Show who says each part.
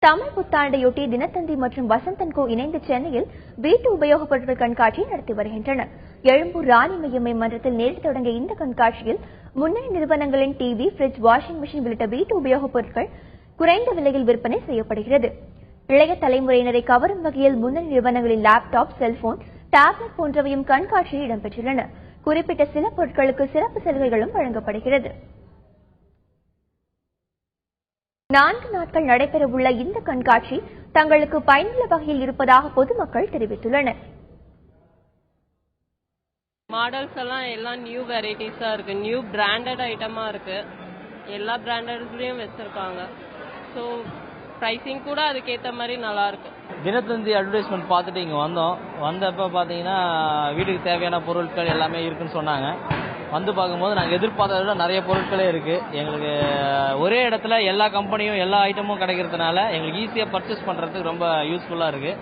Speaker 1: தமிழ் புத்தாண்டையொட்டி தினத்தந்தி மற்றும் வசந்தன் கோ இணைந்து சென்னையில் வீட்டு உபயோகப் பொருட்கள் கண்காட்சி நடத்தி வருகின்றனர். எழும்பூர் ராணி மையமை மன்றத்தில் நேற்று தொடங்கிய இந்த கண்காட்சியில் முன்னணி நிறுவனங்களின் டிவி, பிரிட்ஜ், வாஷிங் மிஷின் உள்ளிட்ட வீட்டு உபயோகப் பொருட்கள் குறைந்த விலையில் விற்பனை செய்யப்படுகிறது. இளைய தலைமுறையினரை கவரும் வகையில் முன்னணி நிறுவனங்களின் லேப்டாப், செல்போன், டேப்லெட் போன்றவையும் கண்காட்சியில் இடம்பெற்றுள்ளன. குறிப்பிட்ட சில பொருட்களுக்கு சிறப்பு சலுகைகளும் வழங்கப்படுகிறது. 4 நாட்கள் நடைபெறவுள்ள இந்த கண்காட்சி தங்களுக்கு பயனுள்ள வகையில் இருப்பதாக பொதுமக்கள் தெரிவித்துள்ளனர்.
Speaker 2: மாடல்ஸ் எல்லாம் நியூ வெரைட்டிஸா இருக்கு, நியூ பிராண்டட் ஐட்டமா இருக்கு. எல்லா பிராண்டட்லயும் வச்சிருக்காங்க. ஸோ ப்ரைஸிங் கூட அதுக்கேற்ற மாதிரி நல்லா இருக்கு.
Speaker 3: தினத்தந்தி அட்வர்டைஸ்மெண்ட் பார்த்துட்டு இங்கே வந்தப்போ பார்த்தீங்கன்னா வீட்டுக்கு தேவையான பொருட்கள் எல்லாமே இருக்குன்னு சொன்னாங்க. வந்து பார்க்கும்போது நாங்கள் எதிர்பார்த்ததை விட நிறைய பொருட்களே இருக்குது. எங்களுக்கு ஒரே இடத்துல எல்லா கம்பெனியும் எல்லா ஐட்டமும் கிடைக்கிறதுனால எங்களுக்கு ஈஸியாக பர்ச்சேஸ் பண்ணுறதுக்கு ரொம்ப யூஸ்ஃபுல்லாக இருக்குது.